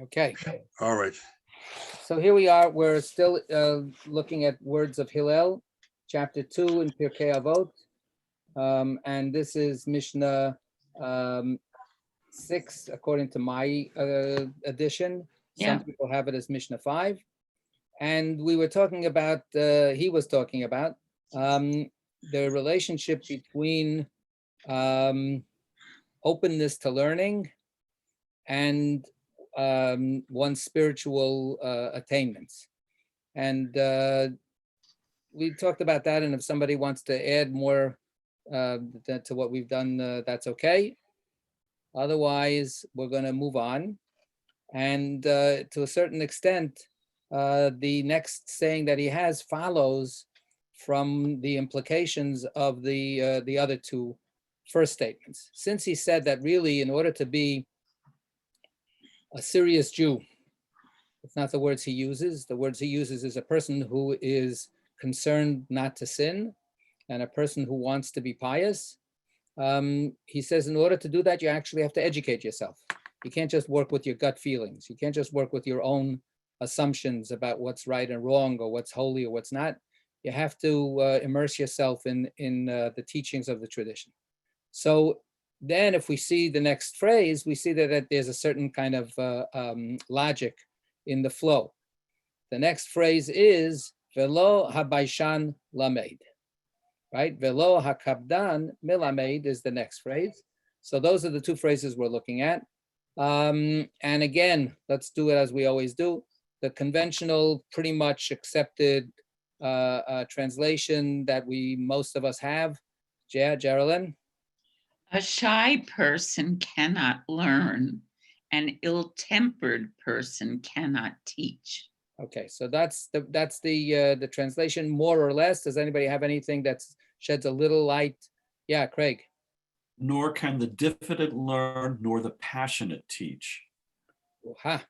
Okay. All right. So here we are. We're still looking at words of Hillel, chapter 2 in Pirkei Avot. And this is Mishnah 6, according to my edition. Some people have it as Mishnah 5. And we were talking about, he was talking about the relationship between openness to learning and one's spiritual attainments. And we talked about that, and if somebody wants to add more to what we've done, that's okay. Otherwise, we're going to move on. And to a certain extent, the next saying that he has follows from the implications of the other two first statements. Since he said that really, in order to be a serious Jew, it's not the words he uses. The words he uses is a person who is concerned not to sin and a person who wants to be pious. He says in order to do that, you actually have to educate yourself. You can't just work with your gut feelings. You can't just work with your own assumptions about what's right and wrong or what's holy or what's not. You have to immerse yourself in the teachings of the tradition. So then if we see the next phrase, we see that there's a certain kind of logic in the flow. The next phrase is velo habaishan lamed, right? Velo hakabdan milamed is the next phrase. So those are the two phrases we're looking at. And again, let's do it as we always do. The conventional, pretty much accepted translation that most of us have. Geraldine? A shy person cannot learn. An ill-tempered person cannot teach. Okay, so that's the translation, more or less. Does anybody have anything that sheds a little light? Yeah, Craig. Nor can the diffident learn, nor the passionate teach. Aha.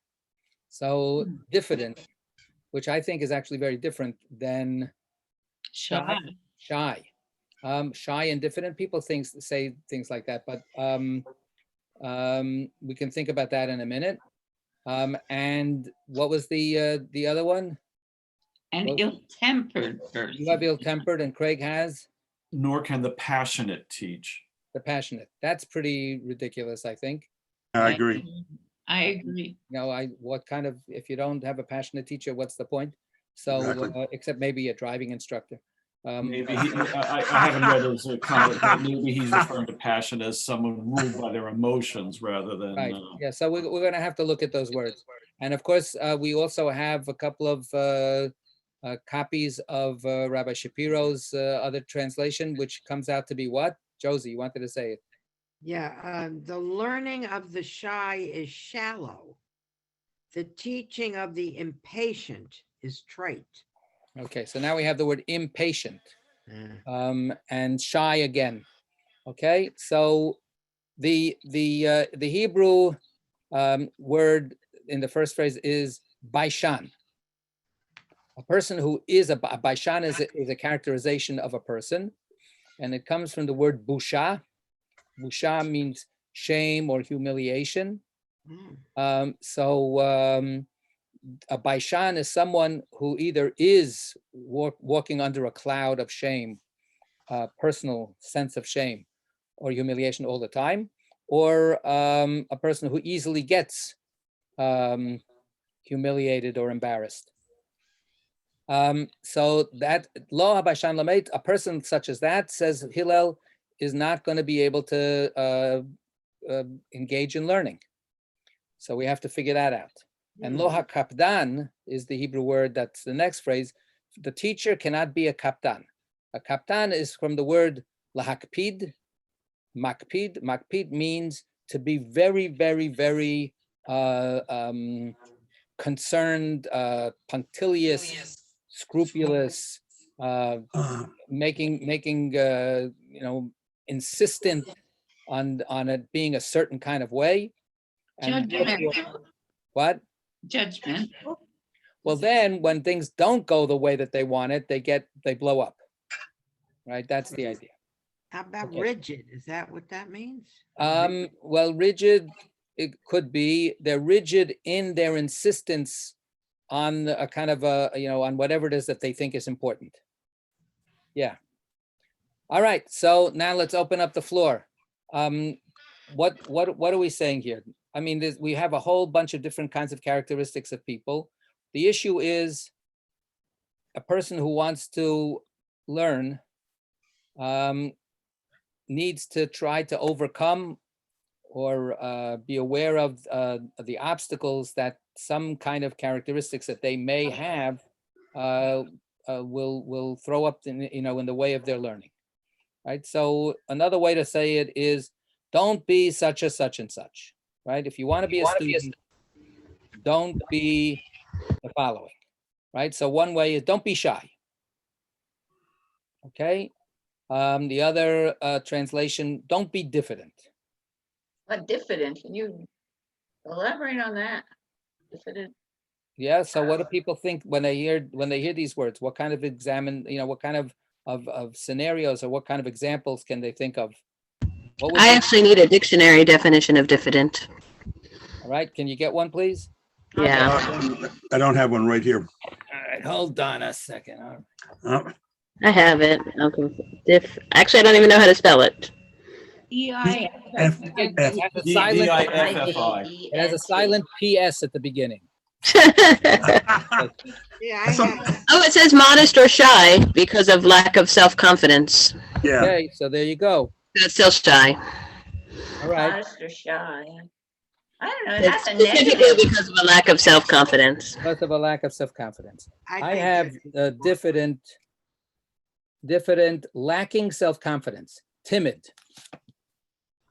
So diffident, which I think is actually very different than Shy. Shy and diffident. People say things like that, but we can think about that in a minute. And what was the other one? An ill-tempered person. You have ill-tempered, and Craig has? Nor can the passionate teach. The passionate. That's pretty ridiculous, I think. I agree. I agree. What kind of, if you don't have a passionate teacher, what's the point? So, Exactly. Except maybe a driving instructor. Maybe I haven't read his comment, but maybe he's referring to passion as someone ruled by their emotions rather than. Right. Yeah. So we're going to have to look at those words, and of course, we also have a couple of copies of Rabbi Shapiro's other translation, which comes out to be what? Josie, you wanted to say it. Yeah, the learning of the shy is shallow. The teaching of the impatient is trite. Okay, so now we have the word impatient and shy again. Okay, so the Hebrew word in the first phrase is baishan. A person who is a baishan is a characterization of a person, and it comes from the word busha. Busha means shame or humiliation. A baishan is someone who either is walking under a cloud of shame, personal sense of shame or humiliation all the time, or a person who easily gets humiliated or embarrassed. So that lo habaishan lamed, a person such as that, says Hillel, is not going to be able to engage in learning. So we have to figure that out. And lo hakapdan is the Hebrew word that's the next phrase. The teacher cannot be a kapdan. A kapdan is from the word lahakpid, makpid. Makpid means to be very, very, very concerned, punctilious, scrupulous, making insistent on it being a certain kind of way. And what? Judgment. Well, then when things don't go the way that they want it, they blow up. Right? That's the idea. How about rigid? Is that what that means? Well, rigid it could be they're rigid in their insistence on a kind of a, on whatever it is that they think is important. Yeah. All right. So now let's open up the floor. What are we saying here? I mean, we have a whole bunch of different kinds of characteristics of people. The issue is a person who wants to learn needs to try to overcome or be aware of the obstacles that some kind of characteristics that they may have will throw up in the way of their learning, right? So another way to say it is, don't be such a such and such, right? If you want to be a student, don't be the following, right? So one way is don't be shy. Okay. The other translation, don't be diffident. What diffident? Can you elaborate on that? Diffident. Yeah. So what do people think when they hear these words? What kind of what kind of scenarios or what kind of examples can they think of? I actually need a dictionary definition of diffident. All right. Can you get one, please? Yeah. I don't have one right here. All right. Hold on a second. All right. I have it. Okay. Actually, I don't even know how to spell it. EIFF. It has a silent, D-I-F-F-I. it has a silent PS at the beginning. Yeah, I have, Oh, it says modest or shy because of lack of self-confidence. Yeah, Okay. So there you go. That's still shy. All right. Modest or shy. I don't know. It's That's a specifically negative. because of a lack of self-confidence. Because of a lack of self-confidence. I think have that's- diffident, lacking self-confidence, timid.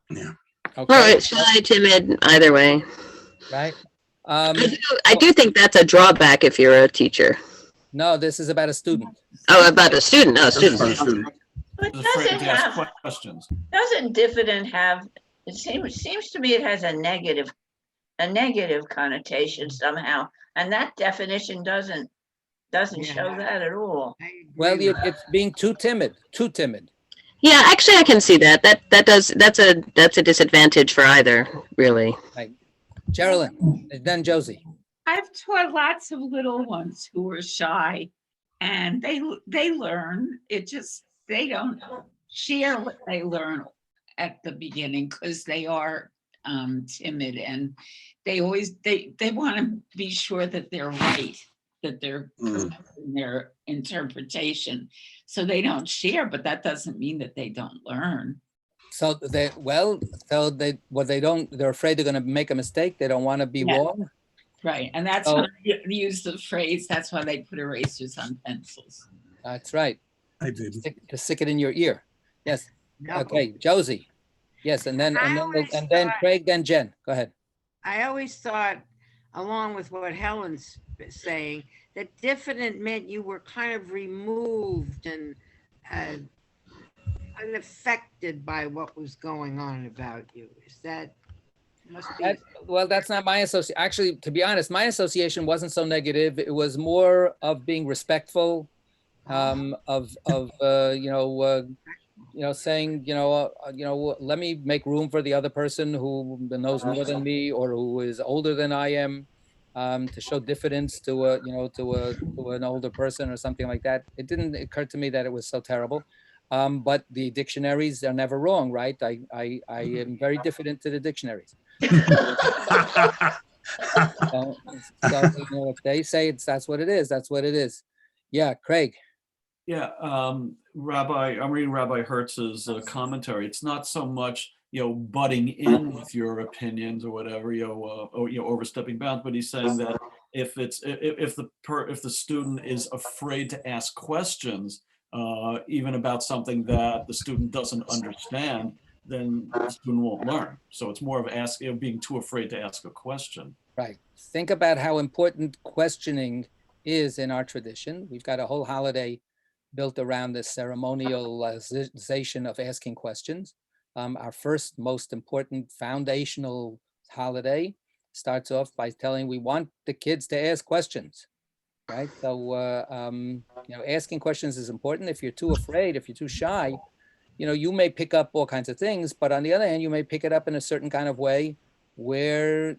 Yeah. Okay. Well, it's shy, timid, either way. Right. I do think that's a drawback if you're a teacher. No, this is about a student. Oh, about a student. No, student. But Is afraid doesn't to ask have, questions. doesn't diffident have, it seems to me it has a negative connotation somehow. And that definition doesn't show Yeah. that at all. I agree Well, with that. it's being too timid. Yeah, actually, I can see that. That's a disadvantage for either, really. Geraldine, then Josie. I've taught lots of little ones who are shy, and they learn. They don't share what they learn at the beginning because they are timid, and they always they want to be sure that they're right, that they're correct in their interpretation. So they don't share, but that doesn't mean that they don't learn. So they're afraid they're going to make a mistake. They don't want to be Yeah. wrong. Right. And that's why I use the phrase, that's why they put erasers on pencils. That's right. I did. Stick it in your ear. Yes. No. Okay, Josie. Yes, and then Craig, then Jen. Go ahead. I always thought, along with what Helen's saying, that diffident meant you were kind of removed and unaffected by what was going on about you. Is that must be? Well, that's not my association. Actually, to be honest, my association wasn't so negative. It was more of being respectful, saying, let me make room for the other person who knows more than me or who is older than I am, to show diffidence to an older person or something like that. It didn't occur to me that it was so terrible. But the dictionaries are never wrong, right? I am very diffident to the dictionaries. So if they say that's what it is, that's what it is. Yeah, Craig. Yeah, I'm reading Rabbi Hertz's commentary. It's not so much, butting in with your opinions or whatever, overstepping bounds, but he's saying that if the student is afraid to ask questions, even about something that the student doesn't understand, then the student won't learn. So it's more of being too afraid to ask a question. Right. Think about how important questioning is in our tradition. We've got a whole holiday built around the ceremonialization of asking questions. Our first most important foundational holiday starts off by telling we want the kids to ask questions, right? So, asking questions is important. If you're too afraid, if you're too shy, you may pick up all kinds of things, but on the other hand, you may pick it up in a certain kind of way where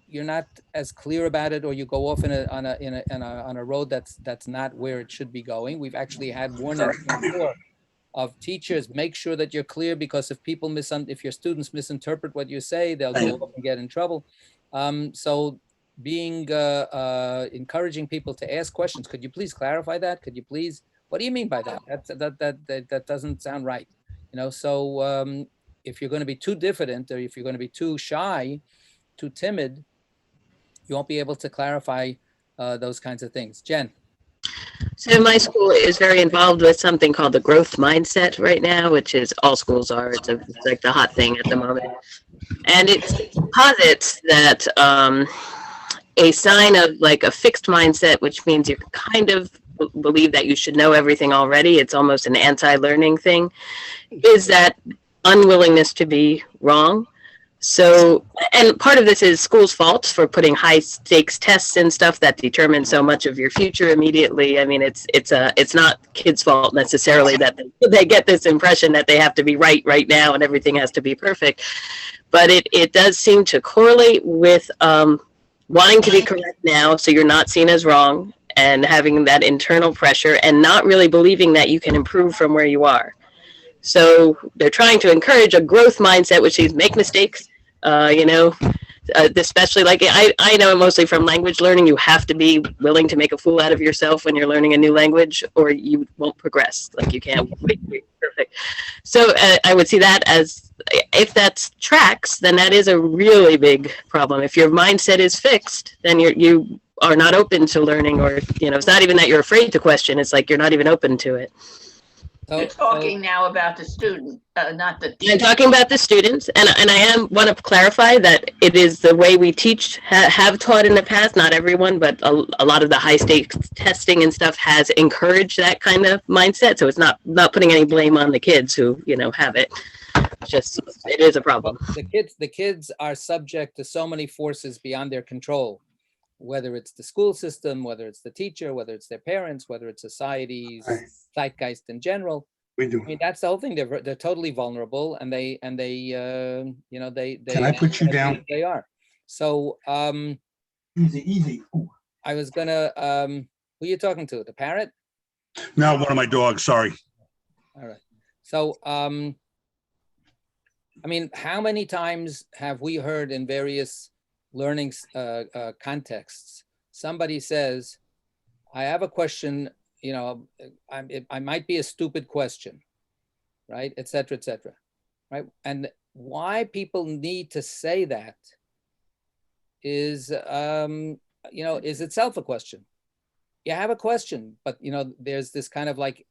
you're not as clear about it, or you go off on a road that's not where it should be going. We've actually had warnings before of teachers, make sure that you're clear, because if your students misinterpret what you say, they'll go off and get in trouble. So being encouraging people to ask questions. Could you please clarify that? Could you please, what do you mean by that? That doesn't sound right. So if you're going to be too diffident, or if you're going to be too shy, too timid, you won't be able to clarify those kinds of things. Jen. So my school is very involved with something called the growth mindset right now, which is all schools are. It's like the hot thing at the moment. And it posits that a sign of like a fixed mindset, which means you kind of believe that you should know everything already. It's almost an anti-learning thing, is that unwillingness to be wrong. So, and part of this is school's fault for putting high stakes tests and stuff that determine so much of your future immediately. I mean, it's not kids' fault necessarily that they get this impression that they have to be right now and everything has to be perfect. But it does seem to correlate with wanting to be correct now, so you're not seen as wrong, and having that internal pressure and not really believing that you can improve from where you are. So they're trying to encourage a growth mindset, which means make mistakes, especially like I know mostly from language learning, you have to be willing to make a fool out of yourself when you're learning a new language, or you won't progress. Like you can't wait perfect. So I would see that as, if that tracks, then that is a really big problem. If your mindset is fixed, then you are not open to learning, or, it's not even that you're afraid to question. It's like you're not even open to it. You're talking now about the student, not the teacher. I'm talking about the students, and I want to clarify that it is the way we teach, have taught in the past, not everyone, but a lot of the high stakes testing and stuff has encouraged that kind of mindset. So it's not putting any blame on the kids who, have it. Just, it is a problem. The kids are subject to so many forces beyond their control, whether it's the school system, whether it's the teacher, whether it's their parents, whether it's society's zeitgeist in general. We do. I mean, that's the whole thing. They're totally vulnerable, and they Can I put you down? They are. So Easy. Ooh. I was gonna who are you talking to? The parrot? No, one of my dogs, sorry. All right. So I mean, how many times have we heard in various learning contexts, somebody says, I have a question, I might be a stupid question, right? Et cetera, right? And why people need to say that is, is itself a question. You have a question, but, there's this kind of like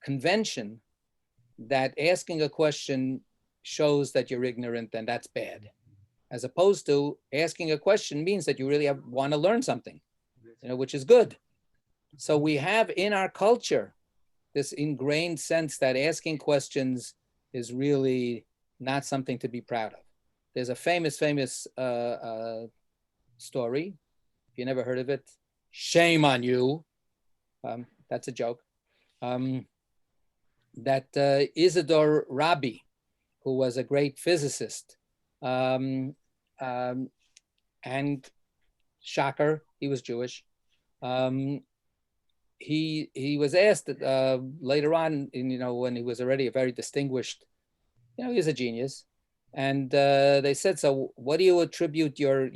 convention that asking a question shows that you're ignorant, and that's bad. As opposed to asking a question means that you really want to learn something, which is good. So we have in our culture this ingrained sense that asking questions is really not something to be proud of. There's a famous story. If you never heard of it, shame on you. That's a joke. That Isidore Rabi, who was a great physicist, and shocker, he was Jewish. He was asked later on, when he was already a very distinguished, he was a genius, and they said, so what do you attribute your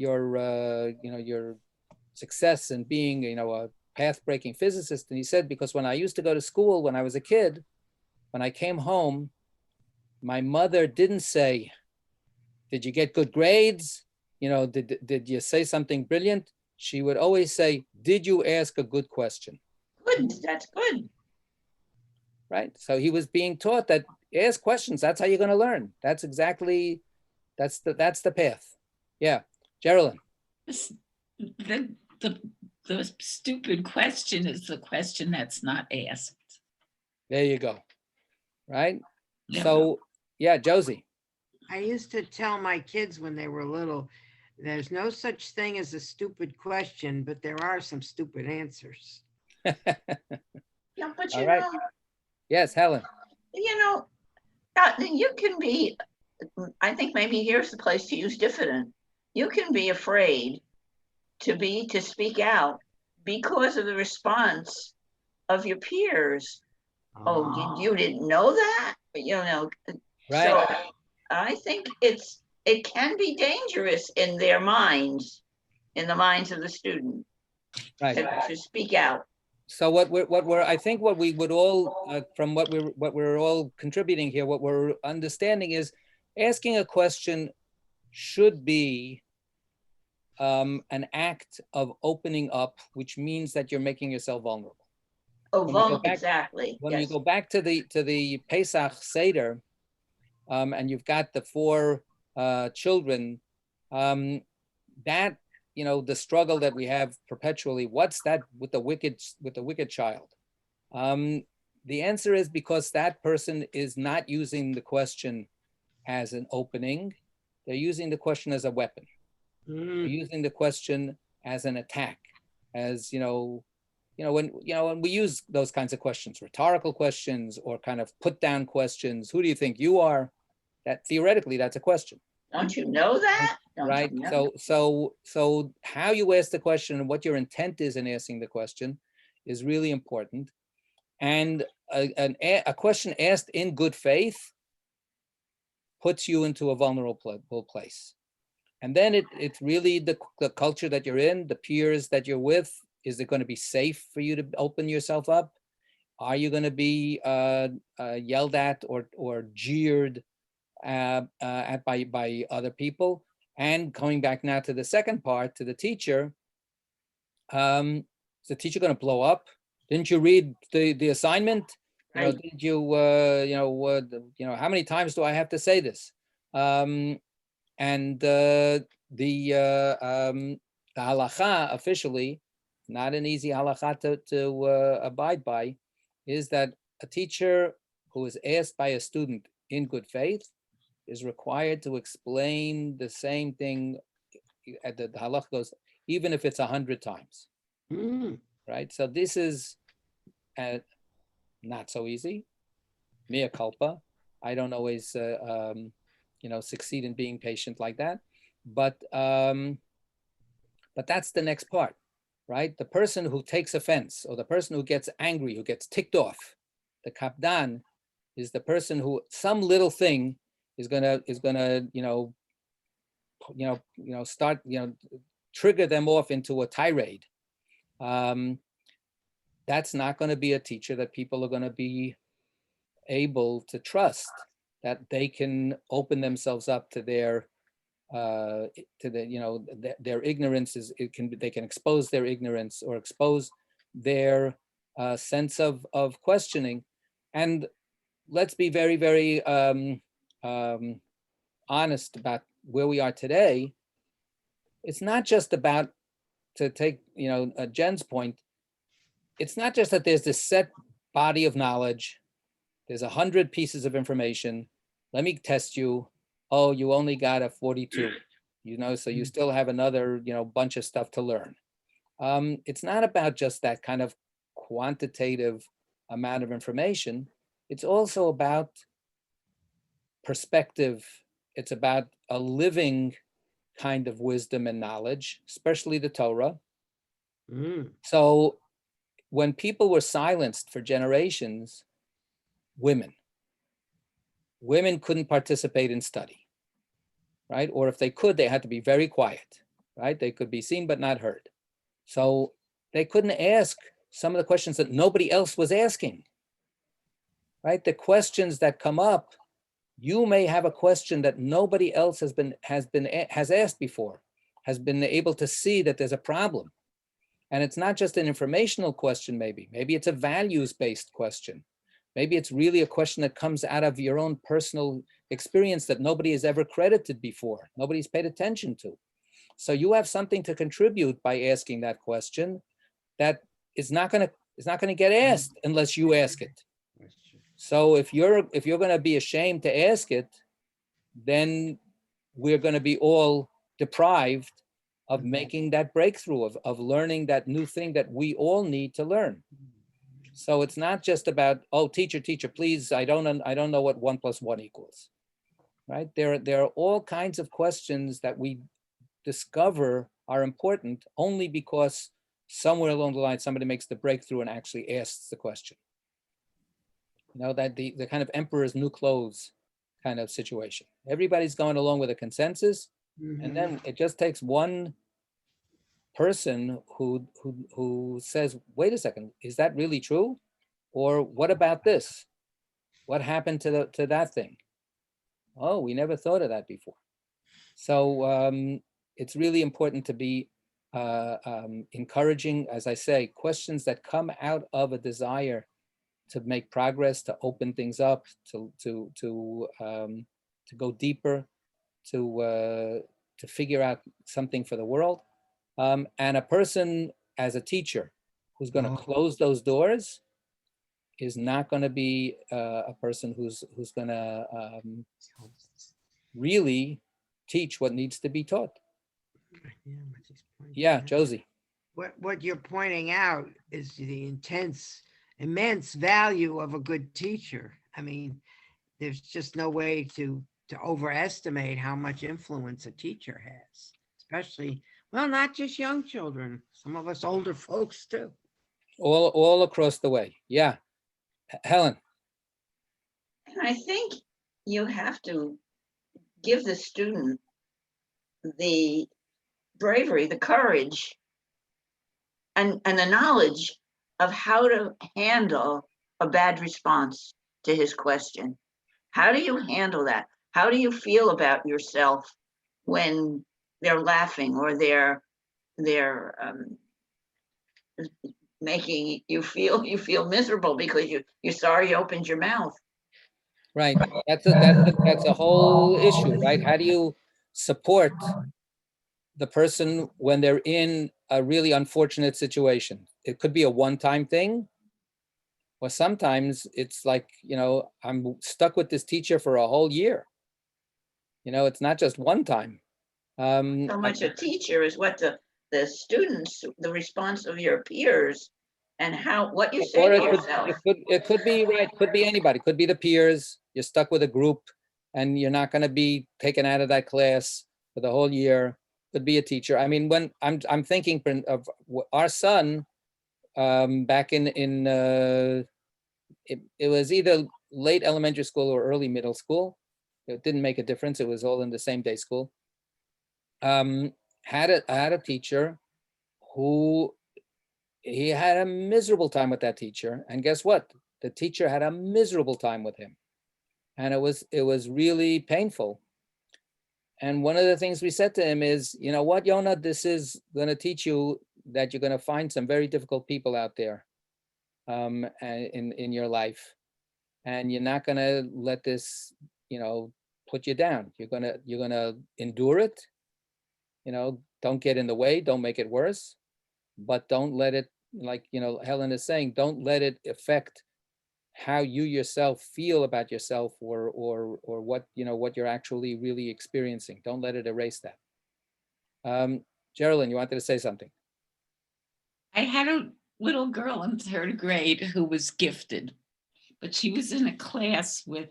success in being a path-breaking physicist? And he said, because when I used to go to school when I was a kid, when I came home, my mother didn't say, did you get good grades? Did you say something brilliant? She would always say, did you ask a good question? Good, that's good. Right? So he was being taught that ask questions, that's how you're going to learn. That's exactly, that's the path. Yeah. Geraldine. The stupid question is the question that's not asked. There you go. Right? Yeah. So, yeah, Josie. I used to tell my kids when they were little, there's no such thing as a stupid question, but there are some stupid answers. Yeah, but All right. Yes, Helen. You can be, I think maybe here's the place to use diffident. you can be afraid to speak out because of the response of your peers. Oh, you didn't know that? You know, Right. so I think it can be dangerous in their minds, in the minds of the student, Right. to speak out. So I think what we would all, from what we're all contributing here, what we're understanding is asking a question should be an act of opening up, which means that you're making yourself vulnerable. Oh, exactly. When Yes. you go back to the Pesach Seder, and you've got the 4 children, that, you know, the struggle that we have perpetually, what's that with the wicked child? The answer is because that person is not using the question as an opening. They're using the question as a weapon. They're using the question as an attack, as, when we use those kinds of questions, rhetorical questions or kind of put down questions, who do you think you are? That theoretically, that's a question. Don't you know that? Right. So how you ask the question and what your intent is in asking the question is really important. And a question asked in good faith puts you into a vulnerable place. And then it's really the culture that you're in, the peers that you're with. Is it going to be safe for you to open yourself up? Are you going to be yelled at or jeered at by other people? And coming back now to the second part, to the teacher, is the teacher going to blow up? Didn't you read the assignment? Right. Did you how many times do I have to say this? And the halacha officially, not an easy halacha to abide by, is that a teacher who is asked by a student in good faith is required to explain the same thing. The halacha goes, even if it's 100 times, right? So this is not so easy. Mea culpa. I don't always succeed in being patient like that, but that's the next part, right? The person who takes offense or the person who gets angry, who gets ticked off, the kapdan is the person who some little thing is gonna start trigger them off into a tirade. That's not going to be a teacher that people are going to be able to trust, that they can open themselves up to their their ignorance. They can expose their ignorance or expose their sense of questioning. And let's be very, very honest about where we are today. It's not just about, to take Jenn's point, it's not just that there's this set body of knowledge. There's 100 pieces of information. Let me test you. Oh, you only got a 42, so you still have another, bunch of stuff to learn. It's not about just that kind of quantitative amount of information. It's also about perspective. It's about a living kind of wisdom and knowledge, especially the Torah. So when people were silenced for generations, women couldn't participate in study, right? Or if they could, they had to be very quiet, right? They could be seen but not heard. So they couldn't ask some of the questions that nobody else was asking, right? The questions that come up, you may have a question that nobody else has asked before, has been able to see that there's a problem. And it's not just an informational question, maybe it's a values-based question. Maybe it's really a question that comes out of your own personal experience that nobody has ever credited before. Nobody's paid attention to. So you have something to contribute by asking that question that is not going to get asked unless you ask it. So if you're going to be ashamed to ask it, then we're going to be all deprived of making that breakthrough, of learning that new thing that we all need to learn. So it's not just about, oh, teacher, please, I don't know what 1 + 1 equals, right? There are all kinds of questions that we discover are important only because somewhere along the line somebody makes the breakthrough and actually asks the question. You know, that the kind of emperor's new clothes kind of situation. Everybody's going along with a consensus, and then it just takes one person who says, wait a second, is that really true? Or what about this? What happened to that thing? Oh, we never thought of that before. So it's really important to be encouraging, as I say, questions that come out of a desire to make progress, to open things up, to go deeper, to figure out something for the world. And a person as a teacher who's going to close those doors is not going to be a person who's going to really teach what needs to be taught. Yeah, Josie. What you're pointing out is the immense value of a good teacher. I mean, there's just no way to overestimate how much influence a teacher has, especially, well, not just young children, some of us older folks too. All across the way. Yeah. Helen. And I think you have to give the student the bravery, the courage, and the knowledge of how to handle a bad response to his question. How do you handle that? How do you feel about yourself when they're laughing or they're making you feel miserable because you're sorry you opened your mouth? Right. That's a whole issue, right? How do you support the person when they're in a really unfortunate situation? It could be a one-time thing, or sometimes it's like, you know, I'm stuck with this teacher for a whole year. You know, it's not just one time. So much a teacher is what the students, the response of your peers, and what you say to yourself. It could be, right, could be anybody, could be the peers. You're stuck with a group and you're not going to be taken out of that class for the whole year. Could be a teacher. I mean, when I'm thinking of our son, back in it was either late elementary school or early middle school. It didn't make a difference. It was all in the same day school. Had a teacher who, he had a miserable time with that teacher, and guess what? The teacher had a miserable time with him, and it was really painful. And one of the things we said to him is, you know what, Yona, this is going to teach you that you're going to find some very difficult people out there in your life, and you're not going to let this, you know, put you down. You're gonna endure it. You know, don't get in the way, don't make it worse, but don't let it, like, you know, Helen is saying, don't let it affect how you yourself feel about yourself, or what, you know, what you're actually really experiencing. Don't let it erase that. Geraldine, you wanted to say something? I had a little girl in 3rd grade who was gifted, but she was in a class with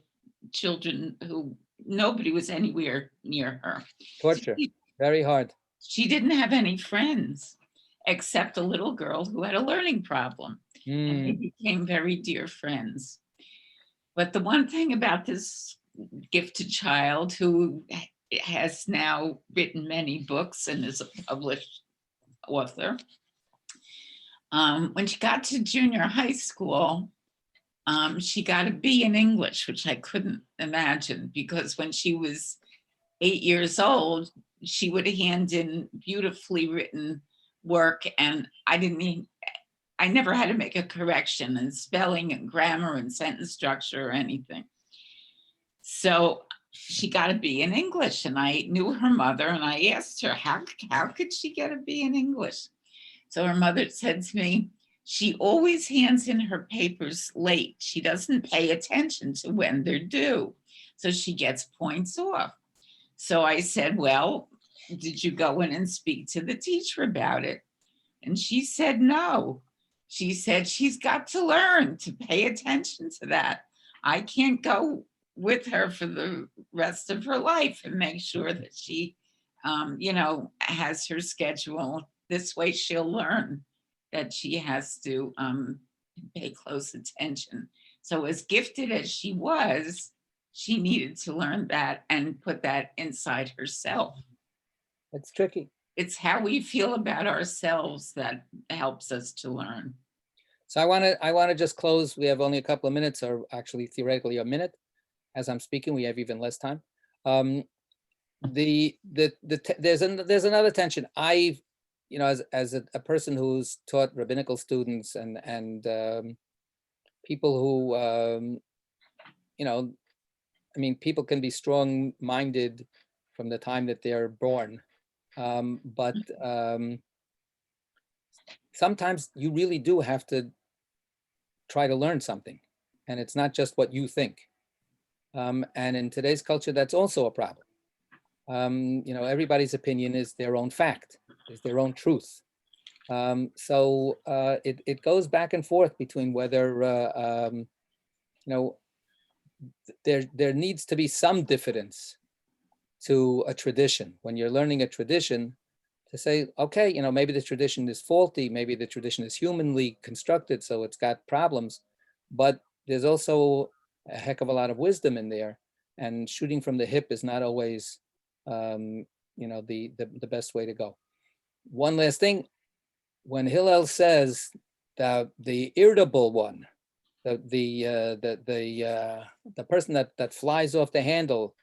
children who nobody was anywhere near her. Torture, very hard. She didn't have any friends except a little girl who had a learning problem. And they became very dear friends. But the one thing about this gifted child, who has now written many books and is a published author, when she got to junior high school, she got a B in English, which I couldn't imagine, because when she was 8 years old, she would hand in beautifully written work, and I never had to make a correction in spelling and grammar and sentence structure or anything. So she got a B in English, and I knew her mother, and I asked her, how could she get a B in English? So her mother said to me, she always hands in her papers late. She doesn't pay attention to when they're due, so she gets points off. So I said, well, did you go in and speak to the teacher about it? And she said no. She said she's got to learn to pay attention to that. I can't go with her for the rest of her life and make sure that she has her schedule. This way she'll learn that she has to pay close attention. So as gifted as she was, she needed to learn that and put that inside herself. It's tricky. It's how we feel about ourselves that helps us to learn. So I want to just close. We have only a couple of minutes, or actually theoretically a minute. As I'm speaking, we have even less time. There's another tension. As a person who's taught rabbinical students and people who, people can be strong-minded from the time that they're born, but sometimes you really do have to try to learn something, and it's not just what you think. And in today's culture, that's also a problem. Everybody's opinion is their own fact, is their own truth. So it goes back and forth between whether, there needs to be some diffidence to a tradition. When you're learning a tradition, to say, okay, maybe the tradition is faulty, maybe the tradition is humanly constructed, so it's got problems, but there's also a heck of a lot of wisdom in there, and shooting from the hip is not always, the best way to go. One last thing, when Hillel says the irritable one, the person that flies off the handle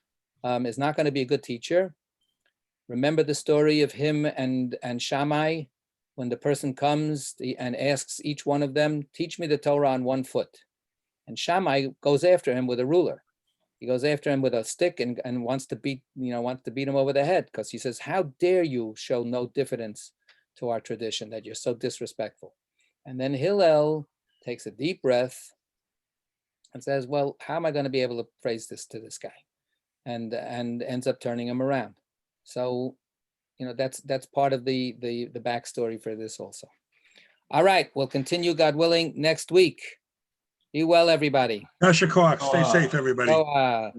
is not going to be a good teacher. Remember the story of him and Shammai, when the person comes and asks each one of them, teach me the Torah on 1 foot. And Shammai goes after him with a ruler. He goes after him with a stick and wants to beat him over the head, because he says, how dare you show no diffidence to our tradition, that you're so disrespectful. And then Hillel takes a deep breath and says, well, how am I going to be able to phrase this to this guy? And ends up turning him around. So, that's part of the backstory for this also. All right, we'll continue, God willing, next week. Be well, everybody. Tasha Clark, stay safe, everybody. So,